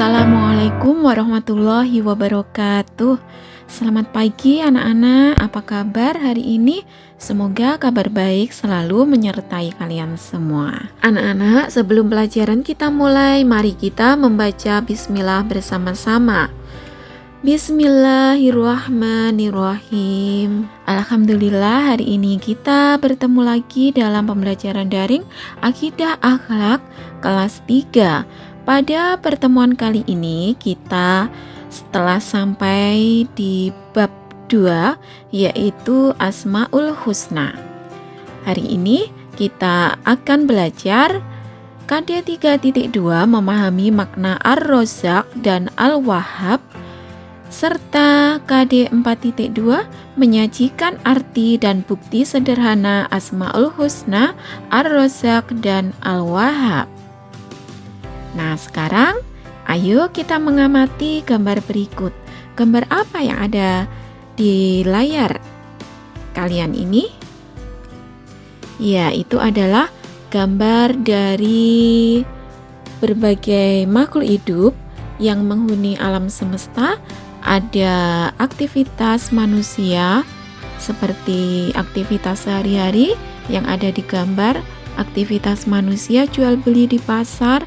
Assalamualaikum warahmatullahi wabarakatuh. Selamat pagi anak-anak, apa kabar hari ini? Semoga kabar baik selalu menyertai kalian semua. Anak-anak, sebelum pelajaran kita mulai, mari kita membaca bismillah bersama-sama. Bismillahirrahmanirrahim. Alhamdulillah, hari ini kita bertemu lagi dalam pembelajaran daring Akidah Akhlak kelas 3. Pada pertemuan kali ini kita setelah sampai di bab 2, yaitu Asmaul Husna. Hari ini kita akan belajar KD 3.2 memahami makna Ar-Razzaq dan Al-Wahhab, serta KD 4.2 menyajikan arti dan bukti sederhana Asmaul Husna, Ar-Razzaq dan Al-Wahhab. Nah, sekarang ayo kita mengamati gambar berikut. Gambar apa yang ada di layar kalian ini? Ya, itu adalah gambar dari berbagai makhluk hidup yang menghuni alam semesta. Ada aktivitas manusia seperti aktivitas sehari-hari yang ada di gambar, aktivitas manusia jual beli di pasar.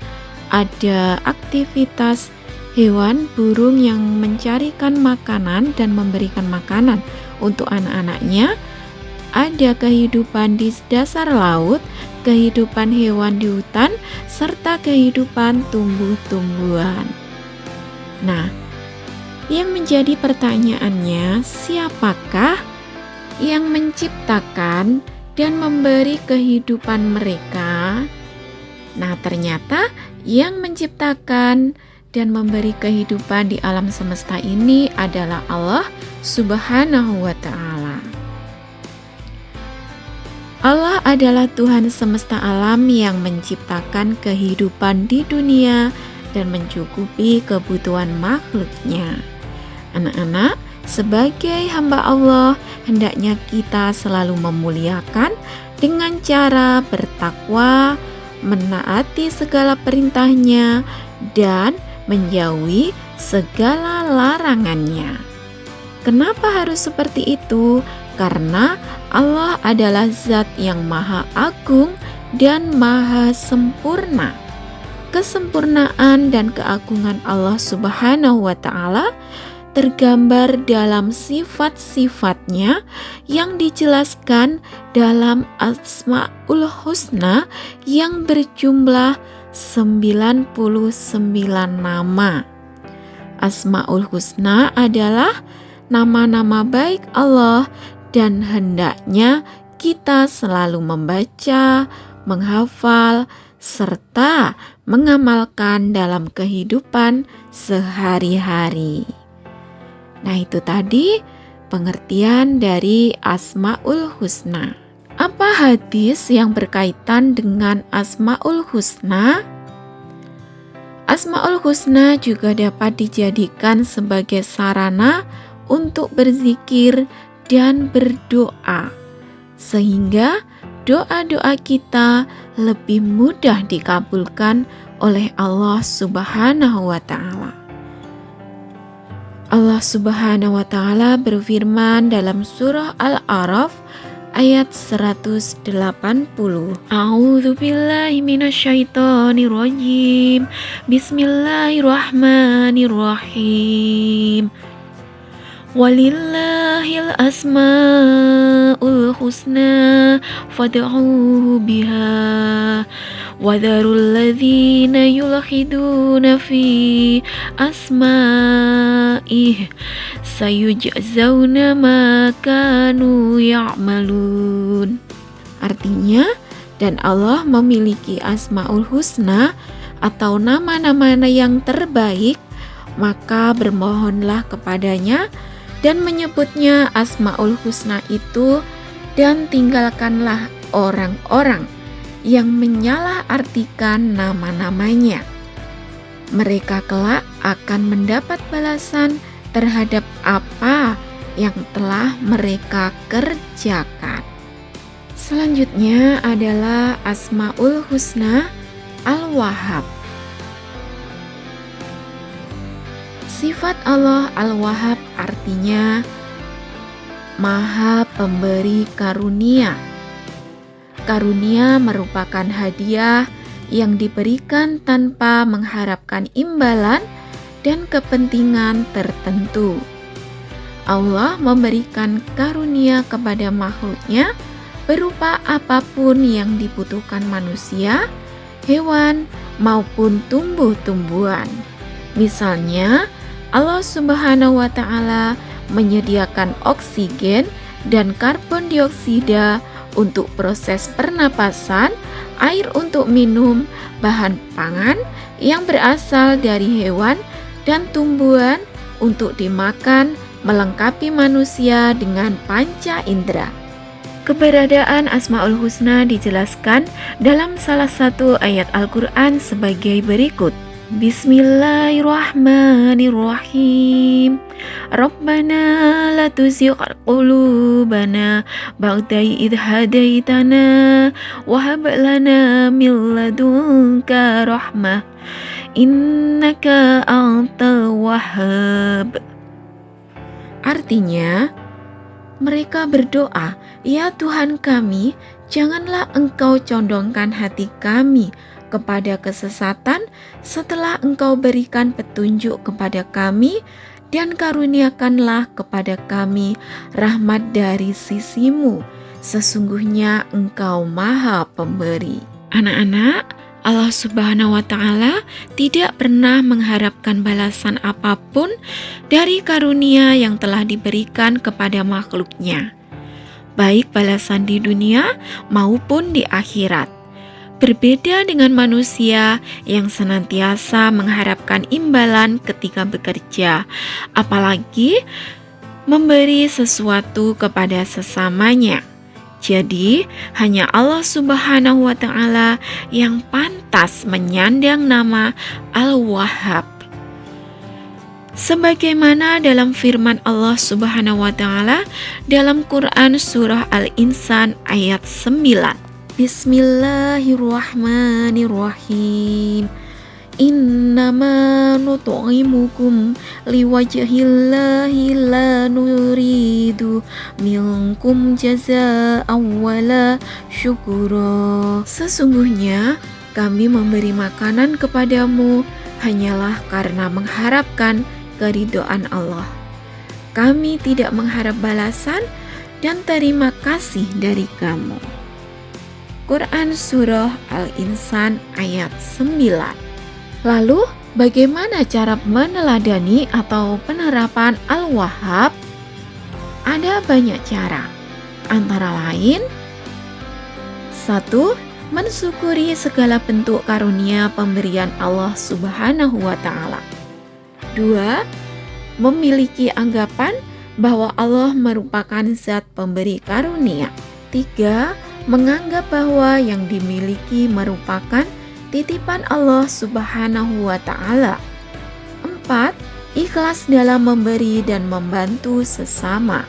Ada aktivitas hewan, burung yang mencarikan makanan dan memberikan makanan untuk anak-anaknya. Ada kehidupan di dasar laut, kehidupan hewan di hutan, serta kehidupan tumbuh-tumbuhan. Nah, yang menjadi pertanyaannya, siapakah yang menciptakan dan memberi kehidupan mereka? Nah, ternyata yang menciptakan dan memberi kehidupan di alam semesta ini adalah Allah Subhanahu wa Ta'ala. Allah adalah Tuhan semesta alam yang menciptakan kehidupan di dunia dan mencukupi kebutuhan makhluknya. Anak-anak, sebagai hamba Allah, hendaknya kita selalu memuliakan dengan cara bertakwa, menaati segala perintahnya, dan menjauhi segala larangannya. Kenapa harus seperti itu? Karena Allah adalah zat yang maha agung dan maha sempurna. Kesempurnaan dan keagungan Allah Subhanahu wa Ta'ala tergambar dalam sifat-sifatnya yang dijelaskan dalam Asmaul Husna yang berjumlah 99 nama. Asmaul Husna adalah nama-nama baik Allah dan hendaknya kita selalu membaca, menghafal, serta mengamalkan dalam kehidupan sehari-hari. Nah, itu tadi pengertian dari Asmaul Husna. Apa hadis yang berkaitan dengan Asmaul Husna? Asmaul Husna juga dapat dijadikan sebagai sarana untuk berzikir dan berdoa, sehingga doa-doa kita lebih mudah dikabulkan oleh Allah Subhanahu wa Ta'ala. Allah Subhanahu wa Ta'ala berfirman dalam surah Al-A'raf ayat 180. A'udzu billahi minasyaitonir rajim. Bismillahirrahmanirrahim. Walillahil asmaul husna fad'uhu biha wadharul ladzina yulhiduna fi asma'ih sayujzauna ma kanu ya'malun. Artinya, dan Allah memiliki Asmaul Husna atau nama-nama yang terbaik, maka bermohonlah kepadanya dan menyebutnya Asmaul Husna itu, dan tinggalkanlah orang-orang yang menyalahartikan nama-namanya. Mereka kelak akan mendapat balasan terhadap apa yang telah mereka kerjakan. Selanjutnya adalah Asmaul Husna Al-Wahhab. Sifat Allah Al-Wahhab artinya Maha Pemberi Karunia. Karunia merupakan hadiah yang diberikan tanpa mengharapkan imbalan dan kepentingan tertentu. Allah memberikan karunia kepada makhluknya berupa apapun yang dibutuhkan manusia, hewan, maupun tumbuh-tumbuhan. Misalnya, Allah Subhanahu wa Ta'ala menyediakan oksigen dan karbon dioksida untuk proses pernapasan, air untuk minum, bahan pangan yang berasal dari hewan dan tumbuhan untuk dimakan, melengkapi manusia dengan panca indera. Keberadaan Asmaul Husna dijelaskan dalam salah satu ayat Al-Quran sebagai berikut. Bismillahirrahmanirrahim. Rabbana la tuzigh qulubana ba'da idh hadaitana wa hab lana min ladunka rahmah innaka antal wahhab. Artinya, mereka berdoa, "Ya Tuhan kami, janganlah Engkau condongkan hati kami kepada kesesatan setelah Engkau berikan petunjuk kepada kami, dan karuniakanlah kepada kami rahmat dari sisi-Mu. Sesungguhnya Engkau Maha Pemberi." Anak-anak, Allah Subhanahu wa Ta'ala tidak pernah mengharapkan balasan apapun dari karunia yang telah diberikan kepada makhluknya, baik balasan di dunia maupun di akhirat. Berbeda dengan manusia yang senantiasa mengharapkan imbalan ketika bekerja, apalagi memberi sesuatu kepada sesamanya. Jadi, hanya Allah Subhanahu wa Ta'ala yang pantas menyandang nama Al-Wahhab. Sebagaimana dalam firman Allah Subhanahu wa Ta'ala dalam Quran surah Al-Insan ayat 9. Bismillahirrahmanirrahim. Innama nut'imukum liwajhillahi la nuridu minkum jazaa'an wala syukura. Sesungguhnya kami memberi makanan kepadamu hanyalah karena mengharapkan keridhaan Allah. Kami tidak mengharap balasan dan terima kasih dari kamu. Quran Surah Al-Insan ayat 9. Lalu, bagaimana cara meneladani atau penerapan Al-Wahhab? Ada banyak cara, antara lain 1. Mensyukuri segala bentuk karunia pemberian Allah Subhanahu wa Ta'ala. 2. Memiliki anggapan bahwa Allah merupakan zat pemberi karunia. 3. Menganggap bahwa yang dimiliki merupakan titipan Allah Subhanahu wa Ta'ala. 4. Ikhlas dalam memberi dan membantu sesama.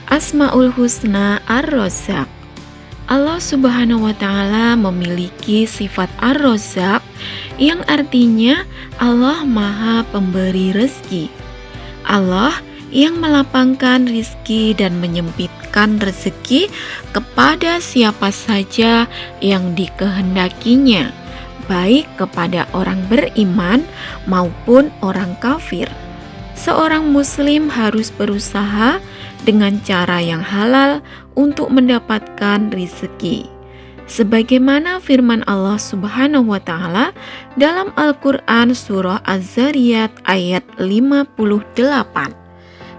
Asmaul Husna Ar-Razzaq. Allah Subhanahu wa Ta'ala memiliki sifat Ar-Razzaq yang artinya Allah Maha Pemberi rezeki. Allah yang melapangkan rizki dan menyempitkan rezeki kepada siapa saja yang dikehendakinya, baik kepada orang beriman maupun orang kafir. Seorang muslim harus berusaha dengan cara yang halal untuk mendapatkan rezeki. Sebagaimana firman Allah Subhanahu wa Ta'ala dalam Al-Quran surah Az-Zariyat ayat 58.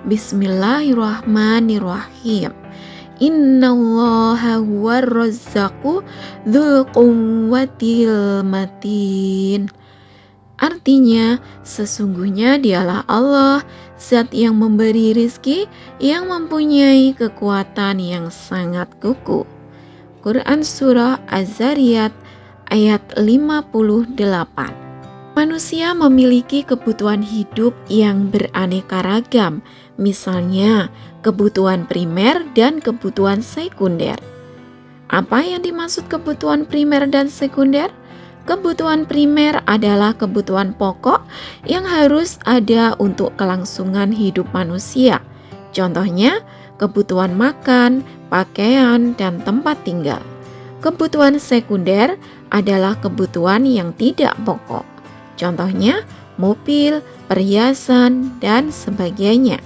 Bismillahirrahmanirrahim. Innallaha huwar razzaqu dzul quwwatil matin. Artinya, sesungguhnya dialah Allah, zat yang memberi rizki, yang mempunyai kekuatan yang sangat kukuh. Quran surah Az-Zariyat ayat 58. Manusia memiliki kebutuhan hidup yang beraneka ragam, misalnya kebutuhan primer dan kebutuhan sekunder. Apa yang dimaksud kebutuhan primer dan sekunder? Kebutuhan primer adalah kebutuhan pokok yang harus ada untuk kelangsungan hidup manusia. Contohnya, kebutuhan makan, pakaian, dan tempat tinggal. Kebutuhan sekunder adalah kebutuhan yang tidak pokok. Contohnya, mobil, perhiasan, dan sebagainya.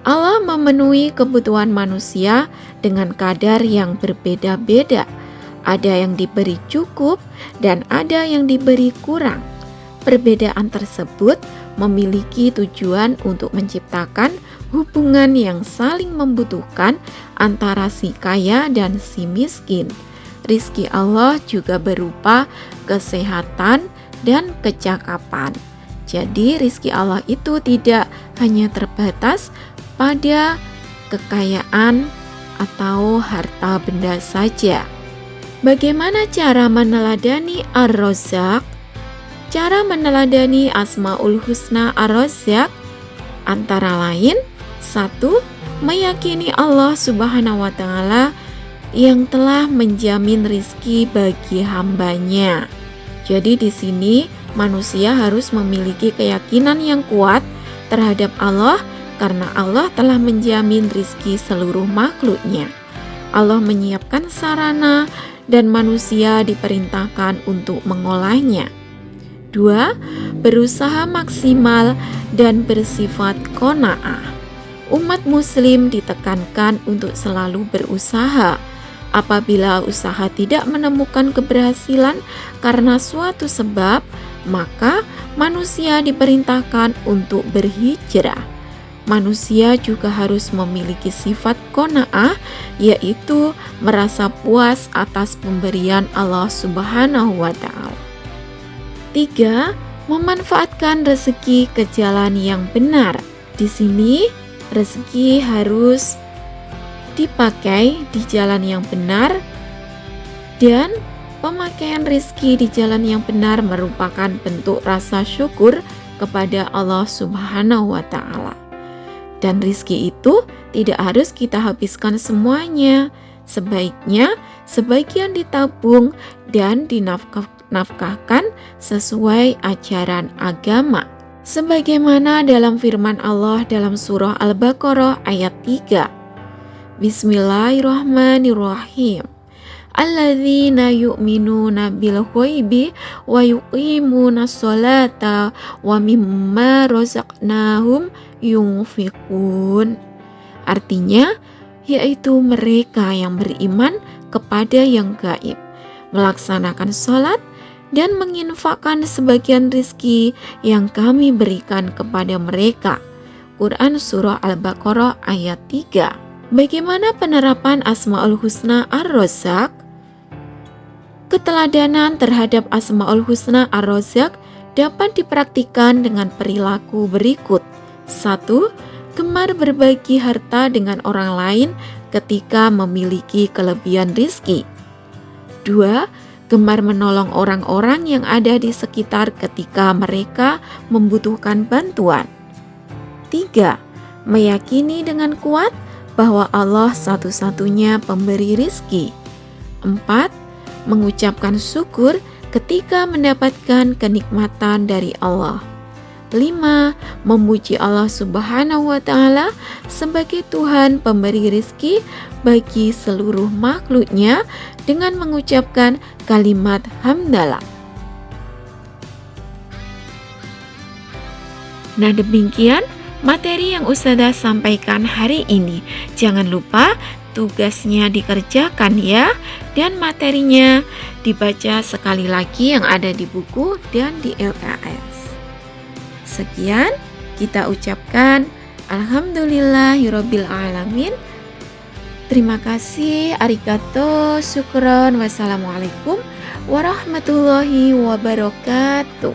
Allah memenuhi kebutuhan manusia dengan kadar yang berbeda-beda. Ada yang diberi cukup dan ada yang diberi kurang. Perbedaan tersebut memiliki tujuan untuk menciptakan hubungan yang saling membutuhkan antara si kaya dan si miskin. Rizki Allah juga berupa kesehatan dan kecakapan. Jadi rizki Allah itu tidak hanya terbatas pada kekayaan atau harta benda saja. Bagaimana cara meneladani Ar-Razzaq? Cara meneladani Asmaul Husna Ar-Razzaq antara lain: 1. Meyakini Allah Subhanahu wa Ta'ala yang telah menjamin rizki bagi hambanya. Jadi di sini manusia harus memiliki keyakinan yang kuat terhadap Allah karena Allah telah menjamin rizki seluruh makhluknya. Allah menyiapkan sarana dan manusia diperintahkan untuk mengolahnya. 2. Berusaha maksimal dan bersifat qanaah. Umat muslim ditekankan untuk selalu berusaha. Apabila usaha tidak menemukan keberhasilan karena suatu sebab, maka manusia diperintahkan untuk berhijrah. Manusia juga harus memiliki sifat qanaah, yaitu merasa puas atas pemberian Allah Subhanahu wa Ta'ala. 3. Memanfaatkan rezeki ke jalan yang benar. Di sini rezeki harus dipakai di jalan yang benar, dan pemakaian rezeki di jalan yang benar merupakan bentuk rasa syukur kepada Allah Subhanahu wa Ta'ala. Dan rizki itu tidak harus kita habiskan semuanya. Sebaiknya sebagian ditabung dan dinafkahkan sesuai ajaran agama. Sebagaimana dalam firman Allah dalam surah Al-Baqarah ayat 3. Bismillahirrahmanirrahim. Alladzina yu'minuna bil ghaibi wa yuqimuna sholata wa mimma razaqnahum yunfiqun. Artinya, yaitu mereka yang beriman kepada yang gaib, melaksanakan sholat dan menginfakkan sebagian rizki yang kami berikan kepada mereka. Quran Surah Al-Baqarah ayat 3. Bagaimana penerapan Asmaul Husna Ar-Razzaq? Keteladanan terhadap Asmaul Husna Ar-Razzaq dapat dipraktikkan dengan perilaku berikut. 1. Gemar berbagi harta dengan orang lain ketika memiliki kelebihan rizki. 2. Gemar menolong orang-orang yang ada di sekitar ketika mereka membutuhkan bantuan. 3. Meyakini dengan kuat bahwa Allah satu-satunya pemberi rizki. 4. Mengucapkan syukur ketika mendapatkan kenikmatan dari Allah. 5. Memuji Allah Subhanahu wa Ta'ala sebagai Tuhan pemberi rizki bagi seluruh makhluknya dengan mengucapkan kalimat hamdalah. Nah, demikian materi yang Ustazah sampaikan hari ini. Jangan lupa tugasnya dikerjakan ya, dan materinya dibaca sekali lagi yang ada di buku dan di LKS. Sekian, kita ucapkan alhamdulillahirabbil alamin. Terima kasih, arigato, syukron, wassalamualaikum warahmatullahi wabarakatuh.